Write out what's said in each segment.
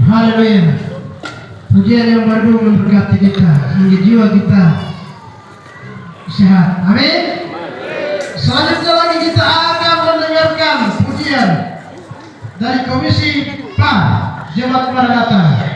Haleluya. Pujian yang baru memberkati kita, hingga jiwa kita sehat. Amin. Selanjutnya lagi kita akan mendengarkan pujian dari Komisi PAN Jemaat Maranatha.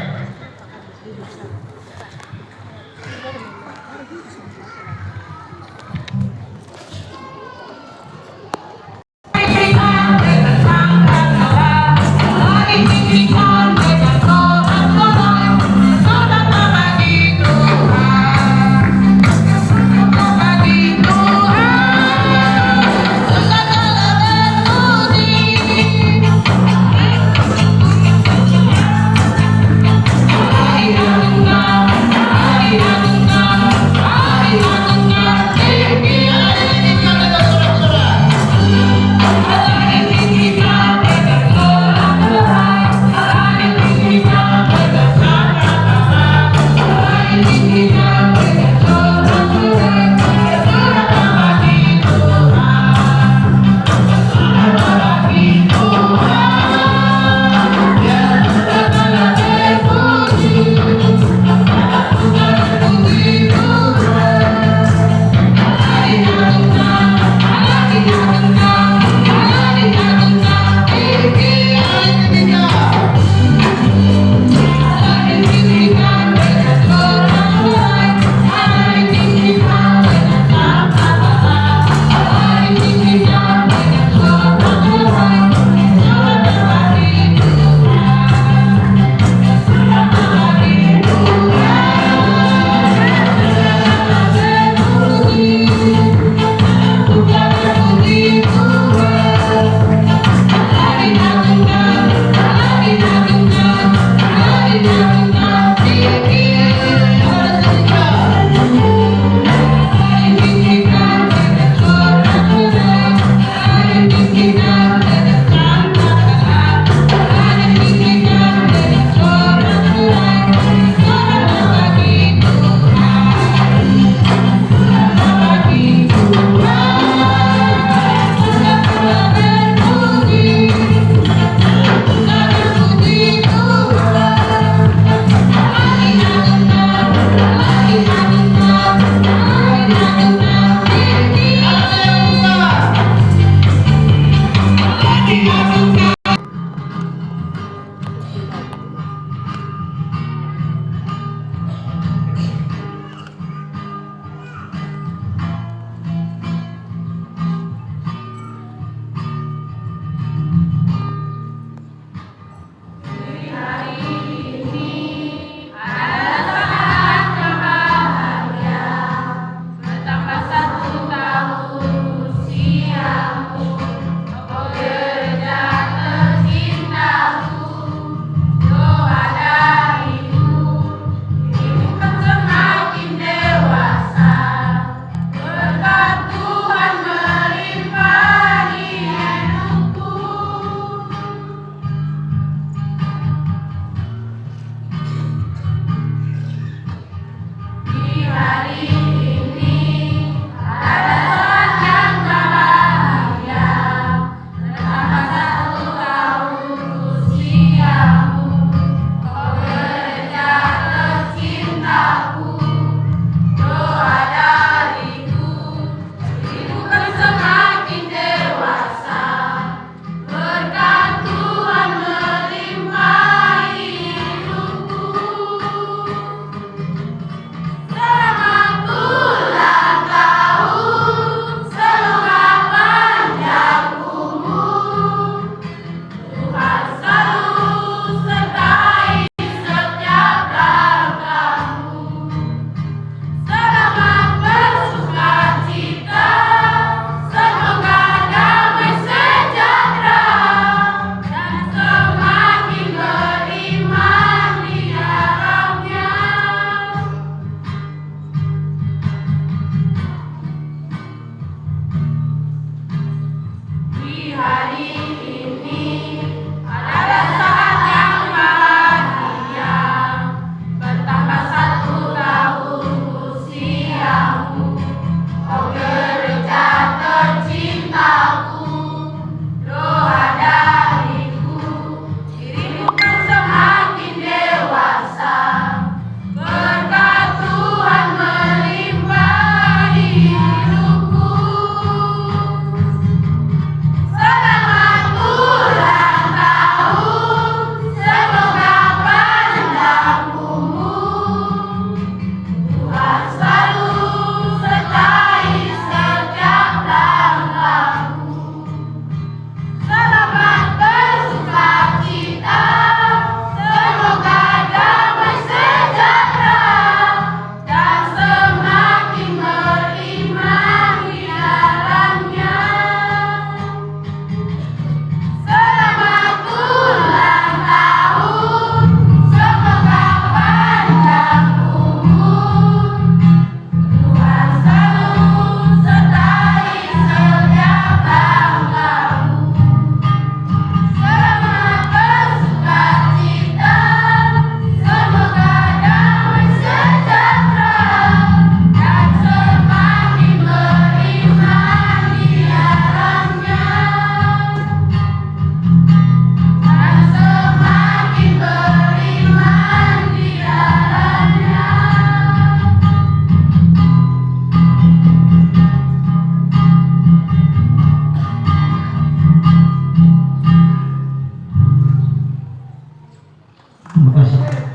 Terima kasih.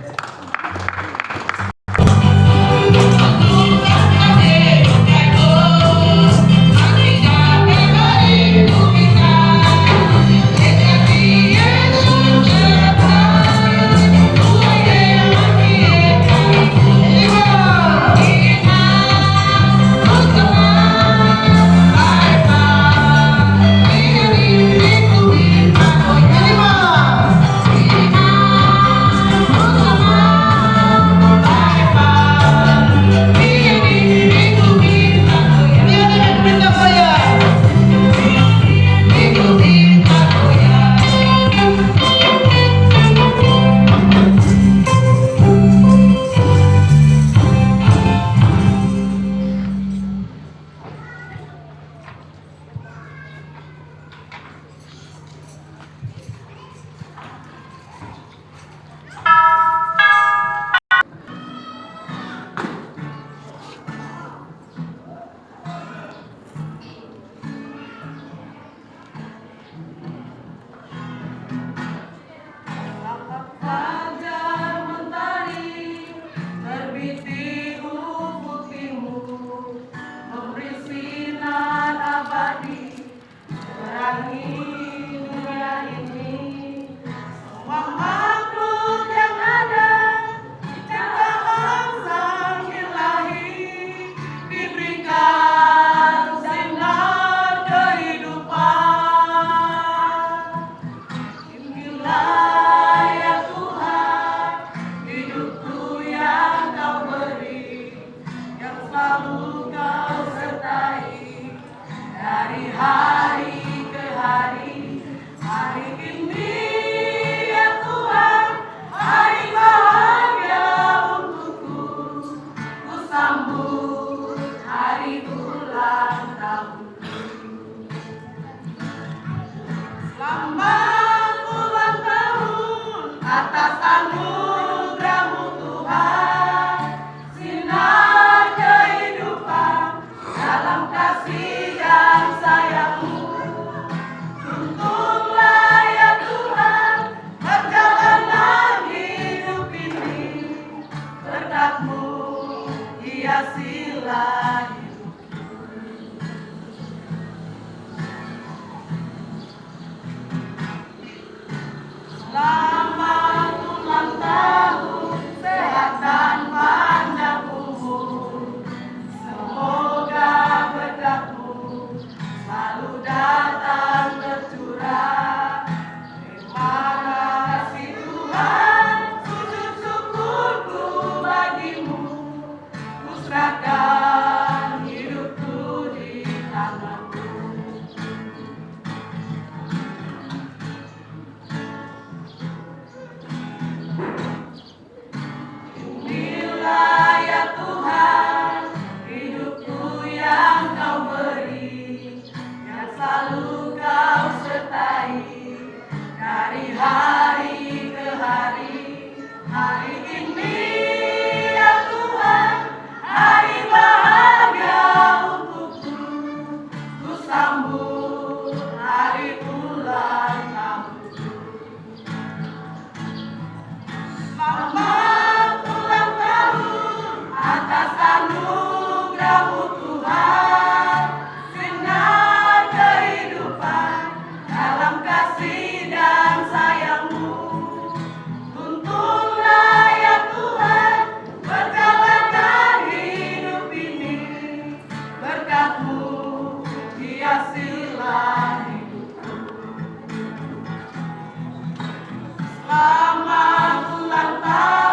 Selamat ulang tahun.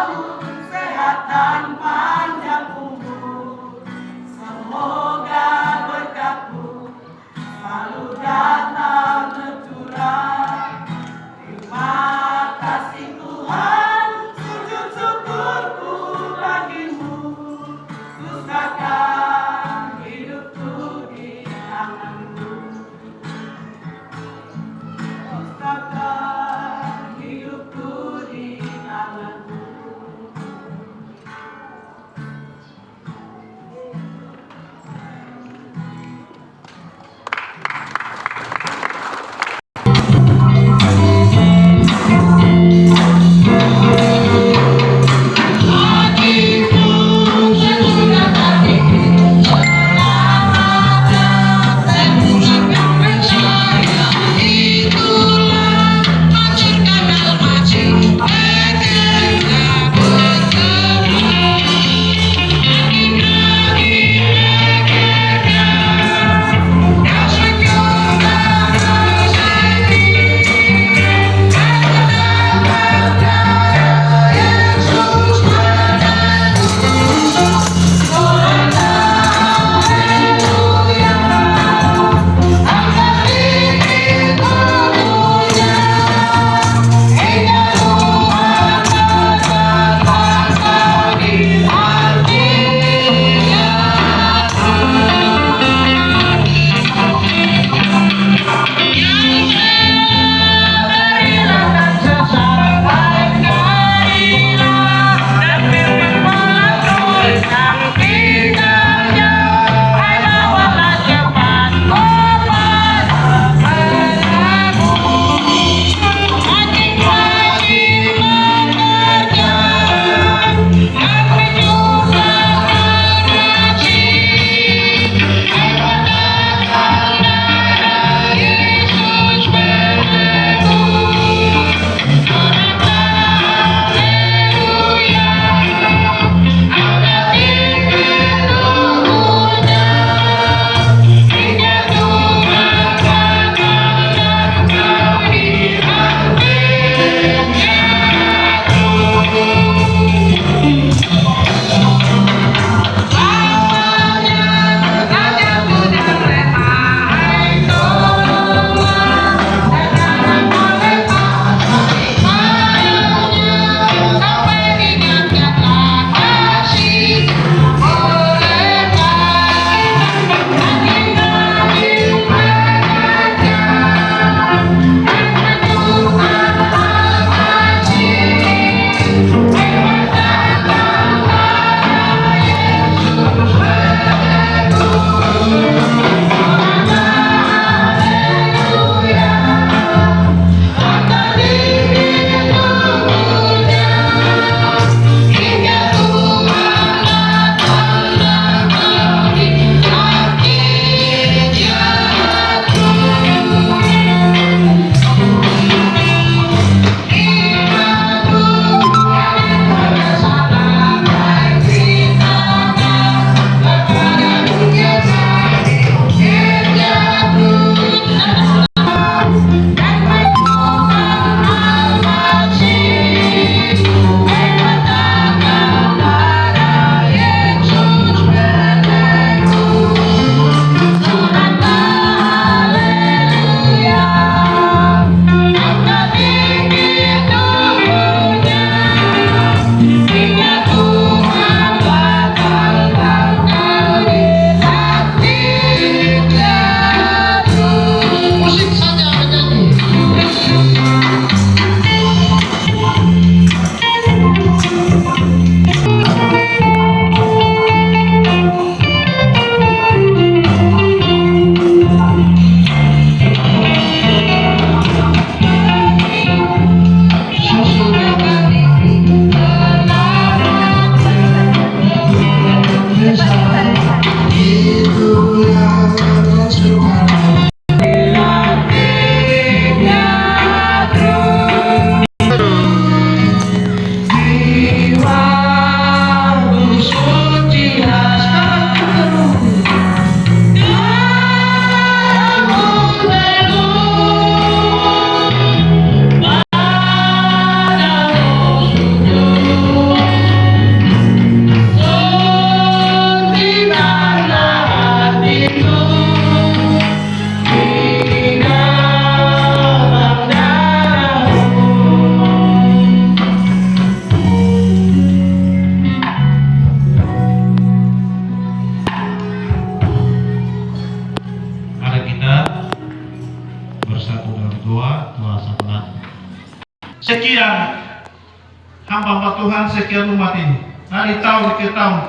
hamba Tuhan sekian umat ini, dari tahun ke tahun,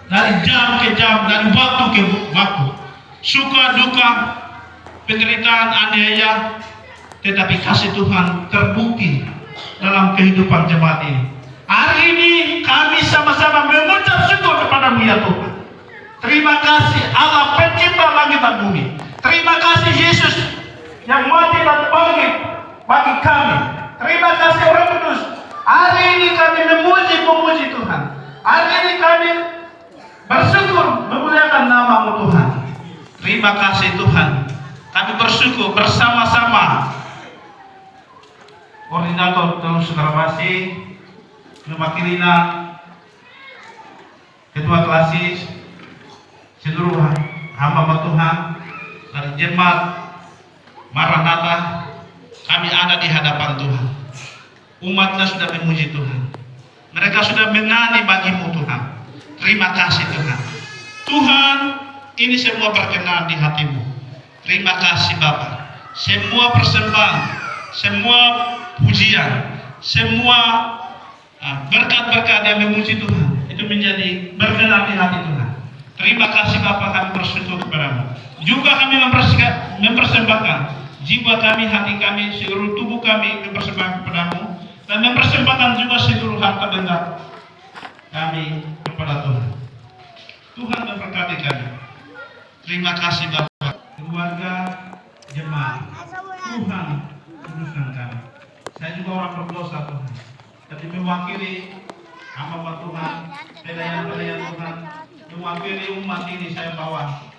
dari jam ke jam, dari waktu ke waktu, suka duka, penderitaan, aniaya, tetapi kasih Tuhan terbukti dalam kehidupan jemaat ini. Hari ini kami sama-sama mengucap syukur kepadamu ya Tuhan. Terima kasih Allah pencipta langit dan bumi. Terima kasih Yesus yang mati dan bangkit bagi kami. Terima kasih Roh Kudus. Hari ini kami memuji Tuhan. Hari ini kami bersyukur memuliakan nama-Mu Tuhan. Terima kasih Tuhan. Kami bersyukur bersama-sama koordinator Telus Sukrawasi, mewakilina ketua klasis, seluruh hamba Tuhan dari jemaat Maranatha. Kami ada di hadapan Tuhan. Umatnya sudah memuji Tuhan. Mereka sudah menyanyi bagi-Mu Tuhan. Terima kasih Tuhan. Tuhan, ini semua berkenan di hati-Mu. Terima kasih Bapa. Semua persembahan, semua pujian, semua berkat-berkat yang memuji Tuhan, itu menjadi berkenan di hati Tuhan. Terima kasih Bapa, kami bersyukur kepadamu. Juga kami mempersembahkan jiwa kami, hati kami, seluruh tubuh kami mempersembahkan kepadamu, dan mempersembahkan juga seluruh harta benda kami kepada Tuhan. Tuhan memberkati kami. Terima kasih Bapa, keluarga, jemaat. Tuhan kuduskan kami. Saya juga orang berdosa Tuhan, tapi mewakili hamba Tuhan, pelayan-pelayan Tuhan, mewakili umat ini saya bawa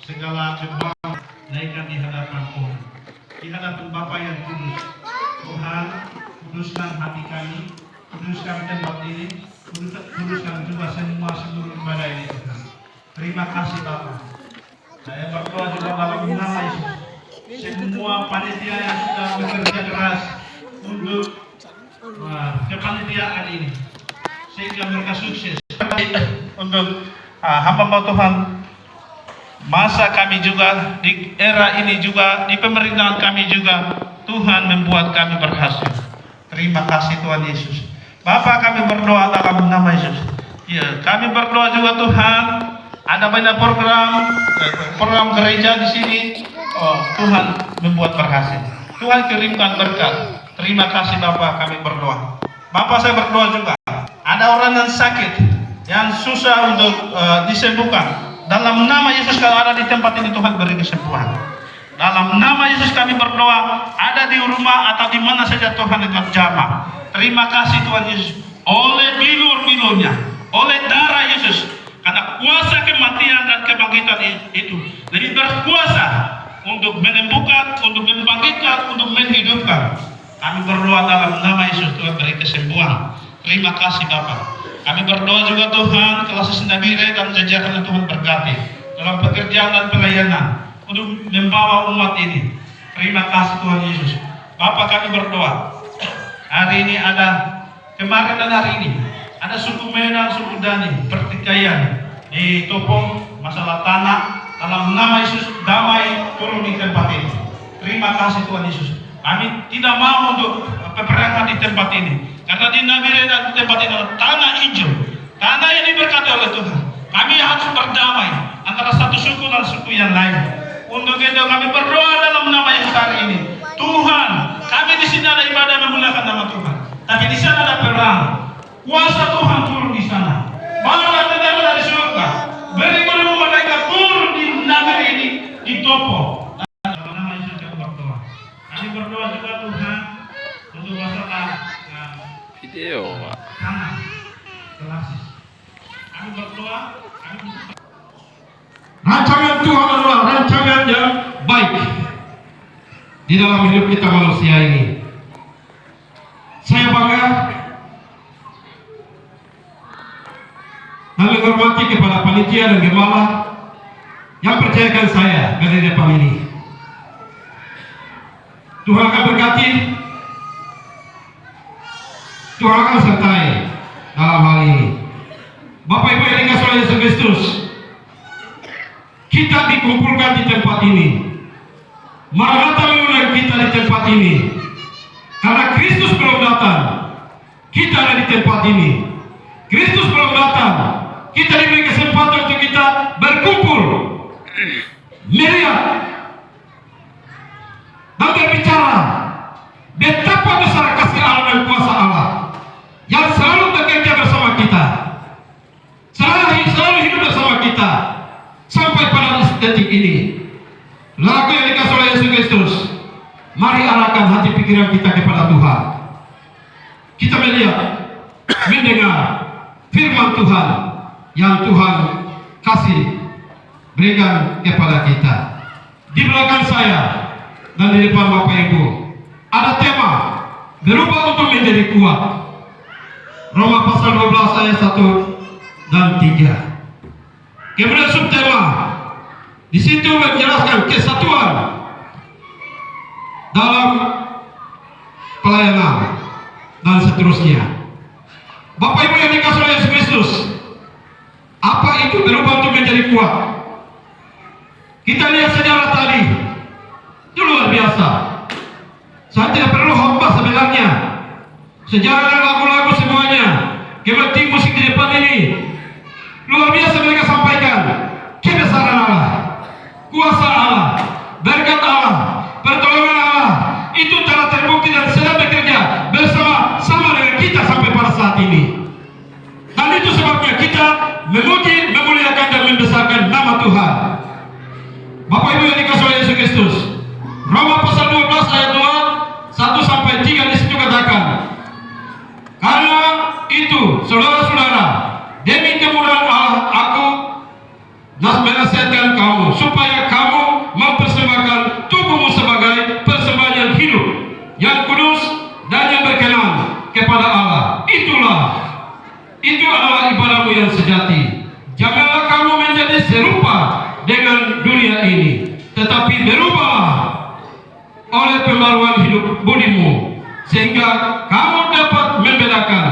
segala beban naikkan di hadapan Tuhan, di hadapan Bapa yang kudus. Tuhan, kuduskan hati kami, kuduskan tempat ini, kuduskan juga semua seluruh ibadah ini Tuhan. Terima kasih Bapa. Saya berdoa juga dalam nama Yesus. Semua panitia yang sudah bekerja keras untuk kepanitiaan ini, sehingga mereka sukses. Untuk hamba Tuhan, masa kami juga di era ini juga di pemerintahan kami juga, Tuhan membuat kami berhasil. Terima kasih Tuhan Yesus. Bapa, kami berdoa dalam nama Yesus. Ya, kami berdoa juga Tuhan, ada banyak program gereja di sini. Oh, Tuhan membuat berhasil. Tuhan kirimkan berkat. Terima kasih Bapak, kami berdoa. Bapak, saya berdoa juga. Ada orang yang sakit, yang susah untuk disembuhkan. Dalam nama Yesus, kalau ada di tempat ini, Tuhan beri kesembuhan. Dalam nama Yesus kami berdoa. Ada di rumah atau di mana saja Tuhan dekat jamah. Terima kasih Tuhan Yesus. Oleh bilur-bilurnya, oleh darah Yesus, karena kuasa kematian dan kebangkitan itu lebih berkuasa untuk menyembuhkan, untuk membangkitkan, untuk menghidupkan. Kami berdoa dalam nama Yesus, Tuhan beri kesembuhan. Terima kasih Bapak. Kami berdoa juga Tuhan, kelas Nabire dan jajaran Tuhan berkati dalam pekerjaan dan pelayanan untuk membawa umat ini. Terima kasih Tuhan Yesus. Bapak, kami berdoa. Hari ini ada, kemarin dan hari ini ada suku Medan, suku Dani, pertikaian di Topong, masalah tanah. Dalam nama Yesus, damai turun di tempat ini. Terima kasih Tuhan Yesus. Kami tidak mau untuk peperangan di tempat ini, karena di Nabire dan di tempat ini adalah tanah hijau, tanah yang diberkati oleh Tuhan. Kami harus berdamai antara satu suku dan suku yang lain. Untuk itu kami berdoa dalam nama Yesus hari ini. Tuhan, kami di sini ada ibadah memuliakan nama Tuhan, tapi di sana ada perang. Kuasa Tuhan turun di sana. Malah tentara dari surga. Beri kepada mereka turun di Nabire ini, di Topo. Dalam nama Yesus kami berdoa. Kami berdoa juga Tuhan untuk masalah video tanah, kelasis. Kami berdoa. Rancangan Tuhan adalah rancangan yang baik di dalam hidup kita manusia ini. Saya bangga dan menghormati kepada panitia dan gembala yang percayakan saya ke depan ini. Tuhan akan berkati, Tuhan akan sertai dalam hal ini. Bapak Ibu yang dikasihi oleh Yesus Kristus, kita dikumpulkan di tempat ini. Maranatha mengundang kita di tempat ini karena Kristus belum datang. kita ada di tempat ini. Kristus belum datang. Kita diberi kesempatan untuk kita berkumpul, melihat dan berbicara betapa besar kasih Allah dan kuasa Allah yang selalu bekerja bersama kita, selalu hidup bersama kita sampai pada detik ini. Lagu yang dikasih oleh Yesus Kristus, mari arahkan hati pikiran kita kepada Tuhan. Kita melihat, mendengar firman Tuhan yang Tuhan kasih berikan kepada kita. Di belakang saya dan di depan Bapak Ibu ada tema berubah untuk menjadi kuat. Roma pasal 12 ayat 1 dan 3. Kemudian subtema di situ menjelaskan kesatuan dalam pelayanan dan seterusnya. Bapak Ibu yang dikasihi oleh Yesus Kristus, apa itu berubah untuk menjadi kuat? Kita lihat sejarah tadi, itu luar biasa. Saya tidak perlu khotbah sebenarnya. Sejarah dan lagu-lagu semuanya, kemudian musik di depan ini, luar biasa mereka sampaikan kebesaran Allah, kuasa Allah, berkat Allah, pertolongan Allah. Itu telah terbukti dan sedang bekerja bersama-sama dengan kita sampai pada saat ini. Dan itu sebabnya kita memuji, memuliakan dan membesarkan nama Tuhan. Bapak Ibu yang dikasihi oleh Yesus Kristus, Roma pasal 12 ayat 2, 1 sampai 3 di situ katakan, karena itu saudara-saudara, demi kemurahan Allah aku menasihatkan kamu supaya kamu mempersembahkan tubuhmu sebagai persembahan yang hidup, yang kudus dan yang berkenan kepada Allah. Itu adalah ibadahmu yang sejati. Janganlah kamu menjadi serupa dengan dunia ini, tetapi berubah oleh pembaruan hidup budimu, sehingga kamu dapat membedakan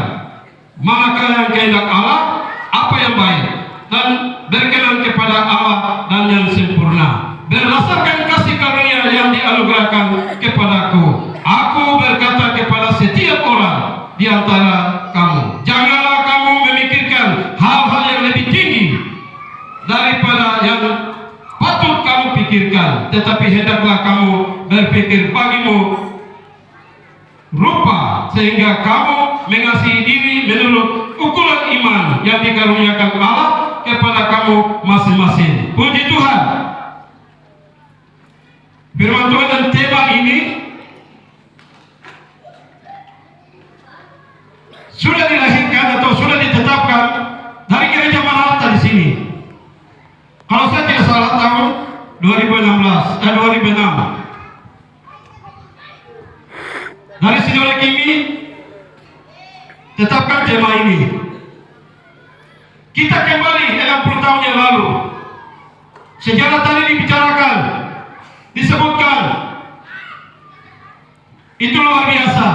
manakah yang kehendak Allah, apa yang baik dan berkenan kepada Allah dan yang sempurna. Berdasarkan kasih karunia yang dianugerahkan kepadaku, aku berkata kepada setiap orang di antara kamu, janganlah kamu memikirkan hal-hal yang lebih tinggi daripada yang patut kamu pikirkan, tetapi hendaklah kamu berpikir bagimu rupa, sehingga kamu mengasihi diri menurut ukuran iman yang dikaruniakan Allah kepada kamu masing-masing. Puji Tuhan. Firman Tuhan dan tema ini sudah dilahirkan atau sudah ditetapkan dari gereja Maranatha di sini. Kalau saya tidak salah tahun 2006. Dari Saudara Kimi tetapkan tema ini. Kita kembali 60 tahun yang lalu. Sejarah tadi dibicarakan, disebutkan. Itu luar biasa.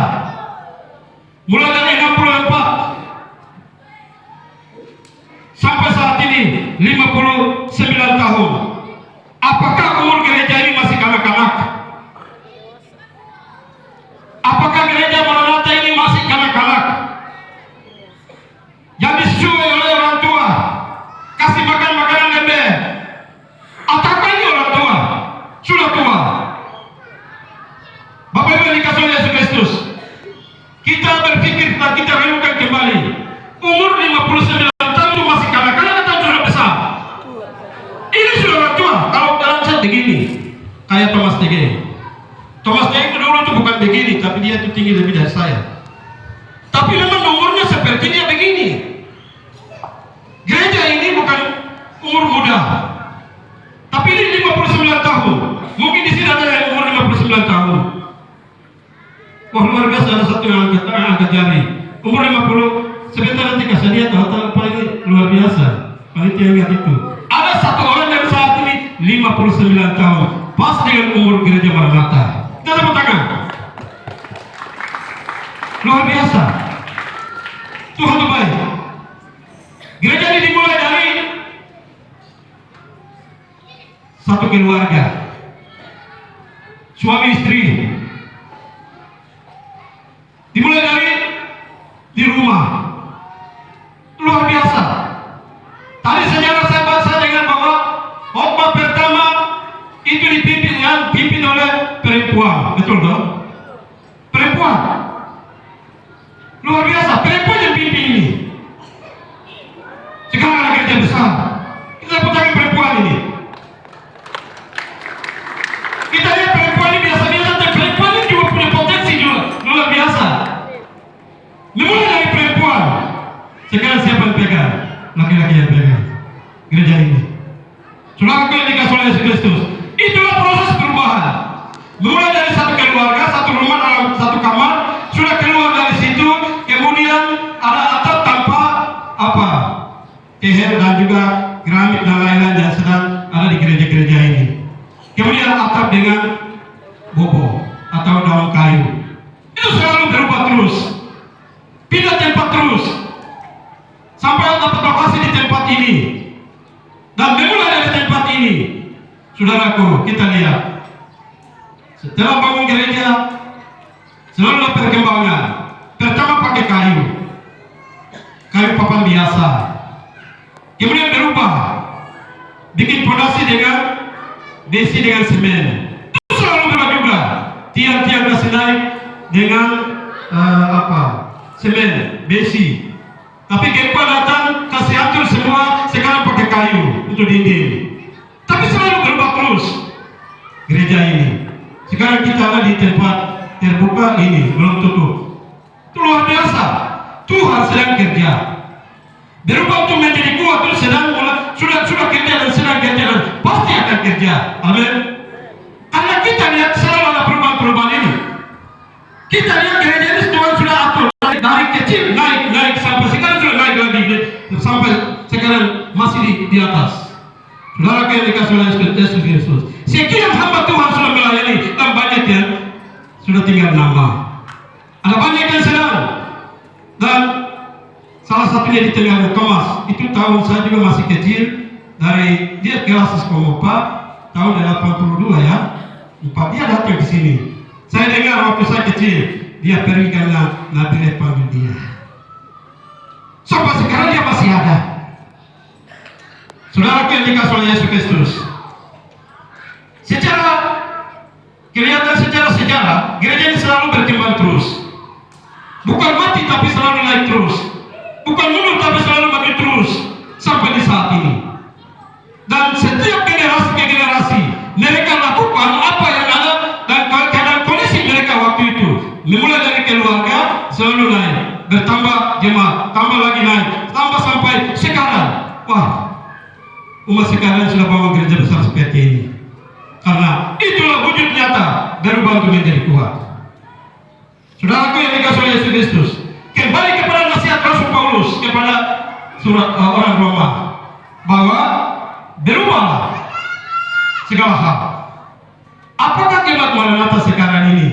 Mulai dari 64 sampai saat ini 59 tahun. Apakah umur gereja ini masih kanak-kanak? Apakah gereja Maranatha ini masih kanak-kanak? Yang disuai oleh orang tua, kasih makan makanan lembek. Ataukah ini orang tua sudah tua? Bapak Ibu yang dikasihi oleh Yesus Kristus, kita berpikir dan kita renungkan kembali. Umur 59 tahun itu masih kanak-kanak atau sudah besar? Ini sudah orang tua. Kalau dalam saya begini, kayak Thomas Tegeni. Thomas Tegeni dulu itu bukan begini, tapi dia itu tinggi lebih dari saya. Tapi memang umurnya seperti dia begini. Gereja ini bukan umur muda, tapi ini 59 tahun. Mungkin di sini ada yang umur 59 tahun. Wah, luar biasa, ada satu yang angkat jari. Umur 50, sebentar nanti kasih lihat atau apa ini luar biasa. Panitia ingat itu. Ada satu orang yang saat ini 59 tahun, pas dengan umur gereja Maranatha. Kita tepuk tangan. Luar biasa. Tuhan itu baik. Gereja ini dimulai dari satu keluarga, suami istri. Dimulai dari di perempuan, betul dong? Perempuan. Luar biasa, perempuan yang pimpin ini. Sekarang ada gereja besar. Kita putarin perempuan ini. Kita lihat perempuan ini biasa-biasa, dan perempuan ini juga punya potensi juga luar biasa. Dimulai dari perempuan. Sekarang siapa yang pegang? Laki-laki yang pegang gereja ini. Saudara yang dikasih oleh Yesus Kristus. Itulah proses perubahan. Mulai dari satu keluarga, satu rumah dalam satu kamar, sudah keluar dari situ, kemudian ada atap tanpa apa? Teher dan juga keramik dan lain-lain yang sedang ada di gereja-gereja ini. Kemudian atap dengan bobo atau daun kayu. Itu selalu berubah terus. Pindah tempat terus. Sampai dapat lokasi di tempat ini. Dan dimulai dari tempat ini. Saudaraku, kita lihat. Setelah bangun gereja, selalu ada perkembangan. Pertama pakai kayu. Kayu papan biasa. Kemudian berubah. Bikin fondasi dengan besi dengan semen. Itu selalu berubah juga. Tiang-tiang kasih naik dengan semen, besi. Tapi gempa datang, kasih atur semua, sekarang pakai kayu untuk dinding. Tapi selalu berubah terus gereja ini. Sekarang kita ada di tempat terbuka ini, belum tutup. Itu luar biasa. Tuhan sedang kerja. Berubah untuk menjadi kuat, itu sudah kerja dan sedang kerja dan pasti akan kerja. Amin. Karena kita lihat selalu ada perubahan-perubahan ini. Kita lihat gereja ini Tuhan sudah atur dari kecil naik sampai sekarang sudah naik lagi sampai sekarang masih di atas. Saudara yang dikasih oleh Yesus Kristus. Sekian hamba Tuhan sudah melayani dan banyak yang sudah tinggal nama. Ada banyak yang sedang dan salah satunya di tengah Thomas. Itu tahun saya juga masih kecil, dari dia kelas sekolah 4 tahun 82 ya. 4 dia datang ke sini. Saya dengar waktu saya kecil dia pergi karena Nabi panggil dia. Sampai sekarang dia masih ada. Saudara yang dikasih oleh Yesus Kristus. Kelihatan secara sejarah, gereja ini selalu berkembang terus. Bukan mati tapi selalu naik terus. Bukan mundur tapi selalu maju terus sampai di saat ini. Dan setiap generasi ke generasi mereka lakukan apa yang ada dan keadaan kondisi mereka waktu itu. Dimulai dari keluarga selalu naik, bertambah jemaat, tambah lagi naik, tambah sampai sekarang. Wah, umat sekarang sudah bangun gereja besar seperti ini. Karena itulah wujud nyata berubah untuk menjadi kuat. Saudaraku yang dikasih oleh Yesus Kristus, kembali kepada nasihat Rasul Paulus kepada surat orang Roma, bahwa berubahlah segala hal. Apakah jemaat Maranatha sekarang ini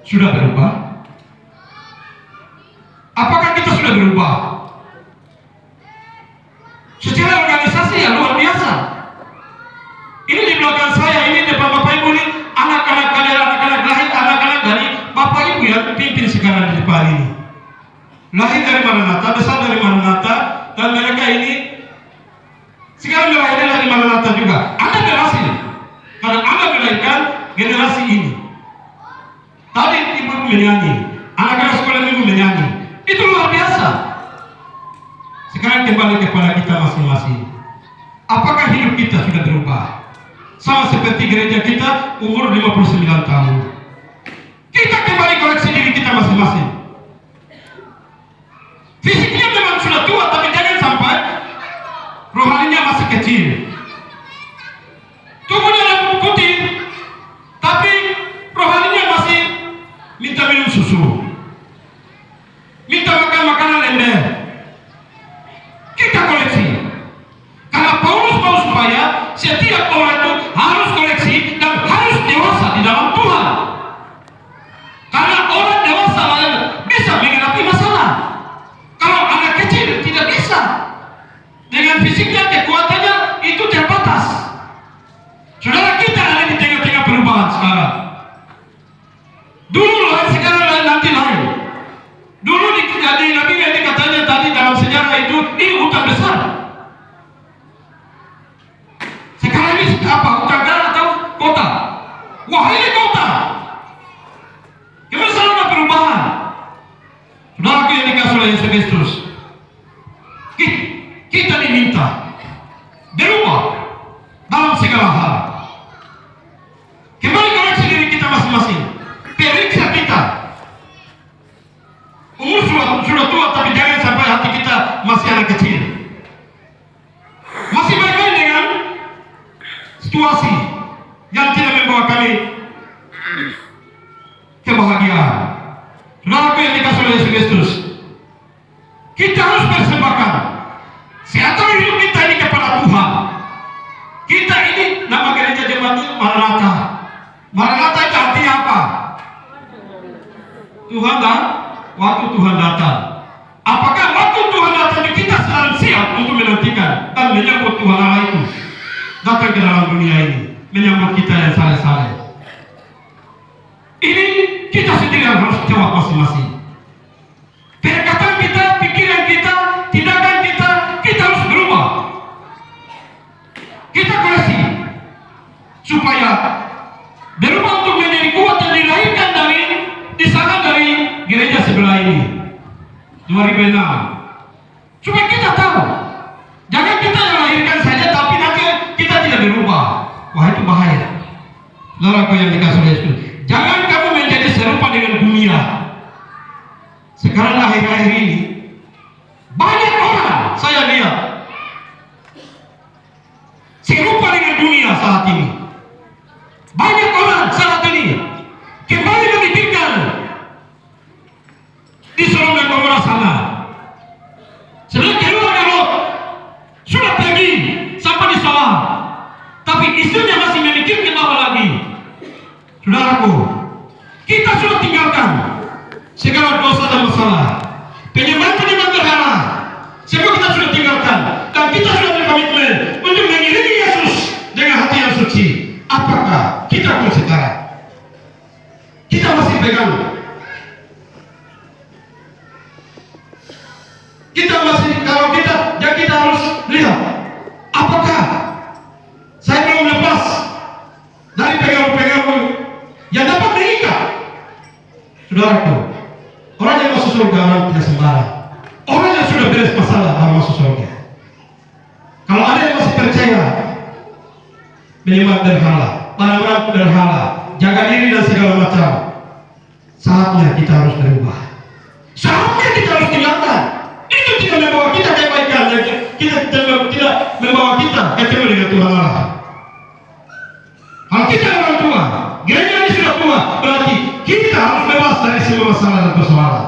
sudah berubah? Apakah kita sudah berubah? Secara organisasi ya luar biasa. Ini di belakang saya, ini depan Bapak Ibu ini, anak-anak kalian, anak-anak lahir, anak-anak dari Bapak Ibu yang pimpin sekarang di depan ini. Lahir dari Maranatha, besar dari Maranatha, dan mereka ini sekarang melahirkan dari Maranatha juga. Anda generasi, karena Anda melahirkan generasi ini. Tadi ibu menyanyi, anak-anak sekolah ibu menyanyi, itu luar biasa. Sekarang kembali kepada kita masing-masing. Apakah hidup kita sudah berubah? Sama seperti gereja kita umur 59 tahun. Kita kembali koreksi diri kita masing-masing. Fisiknya memang sudah tua, tapi jangan sampai rohaninya masih kecil. Tubuhnya lampu putih, tapi rohaninya masih minta minum susu, minta makan makanan lembek. Kita koleksi. Karena Paulus mau supaya setiap orang itu harus koleksi dan harus dewasa di dalam Tuhan. Karena orang dewasa yang bisa menghadapi masalah. Kalau anak kecil tidak bisa. Dengan fisiknya, kekuatannya itu terbatas. Saudara, kita ada di tengah-tengah perubahan sekarang. Dulu lain, sekarang lain, nanti lain. Dulu di Nabi yang dikatanya tadi dalam sejarah itu, ini hutan besar. Sekarang ini apa? Hutan garam atau kota? Wah, ini kota. Kristus, kita diminta berubah dalam segala hal. Kembali koreksi diri kita masing-masing. Periksa kita. Umur sudah tua, tapi jangan sampai hati kita masih anak kecil. Masih baik-baik dengan situasi yang tidak membawa kami kebahagiaan. Saudaraku yang dikasihi oleh Yesus Kristus, kita harus persembahkan seantero hidup kita ini kepada Tuhan. Kita ini nama gereja jemaat Maranatha. Maranatha itu artinya apa? Tuhan dan waktu Tuhan datang. Apakah waktu Tuhan datang kita sedang siap untuk menantikan dan menyambut Tuhan Allah itu datang ke dalam dunia ini, menyambut kita yang saleh-saleh? Ini kita sendiri yang harus jawab masing-masing. Perkataan kita, pikiran kita, tindakan kita harus berubah. Kita koreksi supaya berubah untuk menjadi kuat dan dilahirkan di sana dari gereja sebelah ini 2006. Supaya kita tahu, jangan kita yang lahirkan saja tapi nanti kita tidak berubah. Wah, itu bahaya. Saudaraku yang dikasihi oleh Yesus, jangan kamu menjadi serupa dengan dunia. Sekarang akhir-akhir ini banyak orang saya lihat serupa dengan dunia saat ini. Banyak orang saat ini kembali memikirkan di Sodom dan Gomora sana. Setelah keluar dari Lot, sudah pergi sampai di Sodom, tapi istrinya masih memikirkan apa lagi. Saudaraku, kita sudah tinggalkan segala dosa dan masalah, penyembahan berhala, semua kita sudah tinggalkan, dan kita sudah berkomitmen untuk mengiringi Yesus dengan hati yang suci. Apakah kita pun sekarang kita masih pegang? Kita masih, kalau kita, ya kita harus lihat apakah saya belum lepas dari pegangan-pegangan yang dapat mengikat. Saudaraku, orang yang masuk surga orang tidak sembarang. Orang yang sudah beres masalah baru masuk surga. Kalau ada yang masih percaya menyembah berhala, barang-barang berhala, jaga diri dan segala macam, saatnya kita harus berubah. Saatnya kita harus tinggalkan. Itu tidak membawa kita kebaikan, tidak membawa kita ketemu dengan Tuhan Allah. Kalau kita orang tua, gereja ini sudah tua, berarti kita harus bebas dari semua masalah dan persoalan.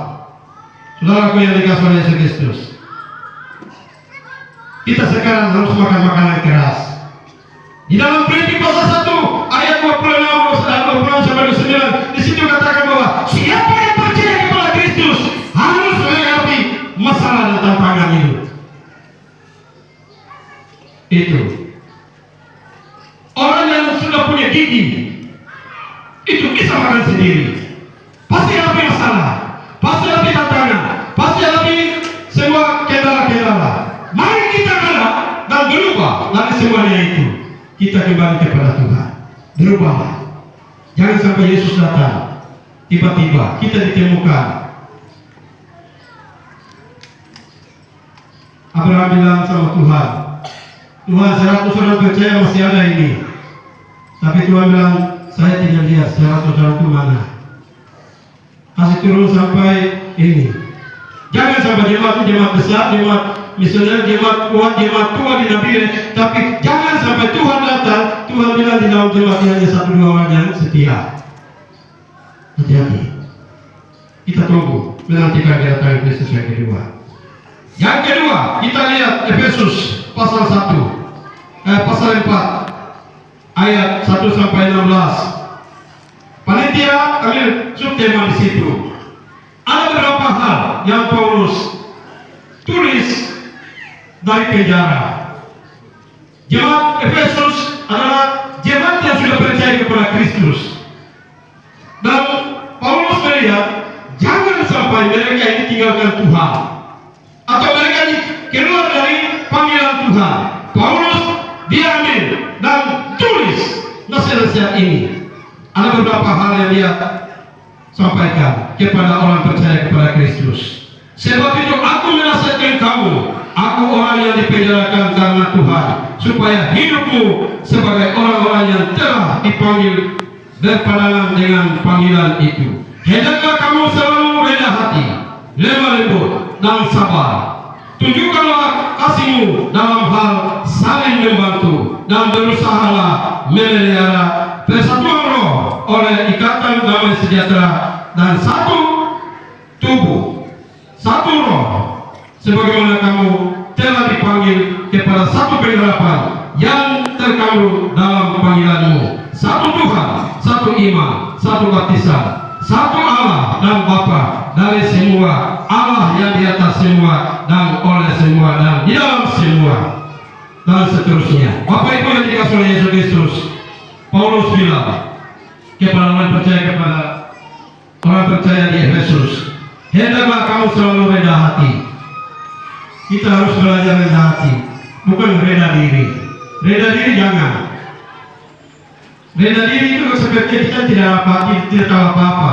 Saudaraku yang dikasihi oleh Yesus Kristus, kita sekarang harus makan makanan keras. Di dalam Filipi pasal 1 ayat 26 sampai 29, di situ katakan bahwa siapa yang percaya kepada Kristus harus menghadapi masalah dan tantangan hidup. Itu orang yang sudah punya gigi itu bisa makan sendiri. Pasti hadapi masalah, pasti hadapi tantangan, pasti hadapi semua kendala-kendala. Mari kita kalah dan berubah dari semuanya itu. Kita kembali kepada Tuhan. Berubahlah. Jangan sampai Yesus datang tiba-tiba kita ditemukan. Abraham bilang sama Tuhan, Tuhan 100 orang percaya masih ada ini. Tapi Tuhan bilang, saya tidak lihat 100 orang itu mana. Kasih turun sampai ini. Jangan sampai jemaat besar, jemaat misalnya jemaat kuat, jemaat tua di Nabi, tapi jangan sampai Tuhan datang, Tuhan bilang di dalam jemaat hanya 1-2 orang yang setia. Hati-hati. Kita tunggu menantikan kedatangan Kristus yang kedua. Yang kedua, kita lihat Efesus pasal 1, pasal 4, ayat 1 sampai 16. Panitia ambil subtema di situ. Ada beberapa hal yang Paulus tulis dari penjara. Jemaat Efesus adalah jemaat yang sudah percaya kepada Kristus. Dan Paulus melihat jangan sampai mereka ini tinggalkan Tuhan atau mereka ini keluar dari panggilan Tuhan. Paulus diambil dan tulis nasihat-nasihat ini. Ada beberapa hal yang dia sampaikan kepada orang percaya kepada Kristus. Sebab itu aku setting kamu, aku orang yang dipenjarakan karena Tuhan, supaya hidupmu sebagai orang-orang yang telah dipanggil berpadangan dengan panggilan itu. Hendaklah kamu selalu rendah hati, lemah lembut, dan sabar. Tunjukkanlah kasihmu dalam hal saling membantu, dan berusahalah memelihara persatuan roh oleh ikatan damai sejahtera dan satu tubuh, satu roh, sebagaimana kamu telah dipanggil kepada satu pengharapan yang terkandung dalam panggilanmu. Satu Tuhan, satu iman, satu baptisan, satu Allah dan Bapa dari semua, Allah yang di atas semua dan oleh semua dan di dalam semua, dan seterusnya. Bapak Ibu yang dikasihi oleh Yesus Kristus, Paulus bilang kepada orang percaya di Efesus, hendaklah kamu selalu rendah hati. Kita harus belajar rendah hati, bukan rendah diri. Rendah diri jangan. Rendah diri itu seperti kita tidak tahu apa-apa,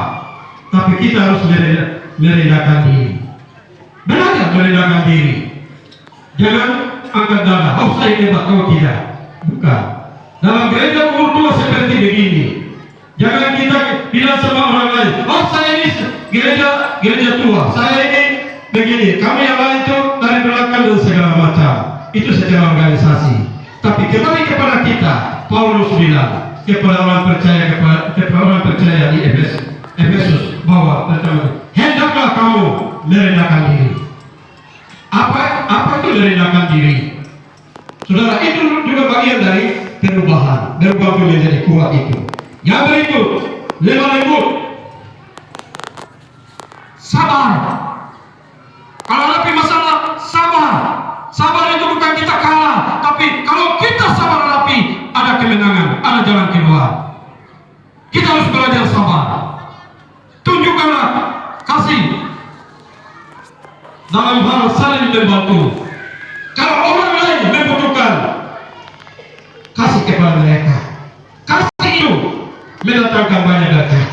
tapi kita harus merendahkan diri. Belajar merendahkan diri. Jangan angkat dada, oh saya hebat, oh tidak. Bukan. Dalam gereja kultur seperti begini. Jangan kita bilang sama orang lain, oh saya ini gereja tua, saya ini begini. Kami yang lain itu dari belakang dan segala macam. Itu secara organisasi. Tapi kembali kepada kita, Paulus bilang kepada orang percaya di Efesus bahwa hendaklah kamu merendahkan diri. Apa itu merendahkan diri? Saudara, itu juga bagian dari perubahan menjadi kuat itu. Yang berikut, lemah lembut, sabar. Kalau lebih masalah sabar, sabar itu bukan kita kalah, tapi kalau kita sabar rapi, ada kemenangan, ada jalan keluar. Kita harus belajar sabar. Tunjukkanlah kasih dalam hal saling membantu. Kalau orang lain membutuhkan, kasih kepada mereka. Kasih itu mendatangkan banyak berkat.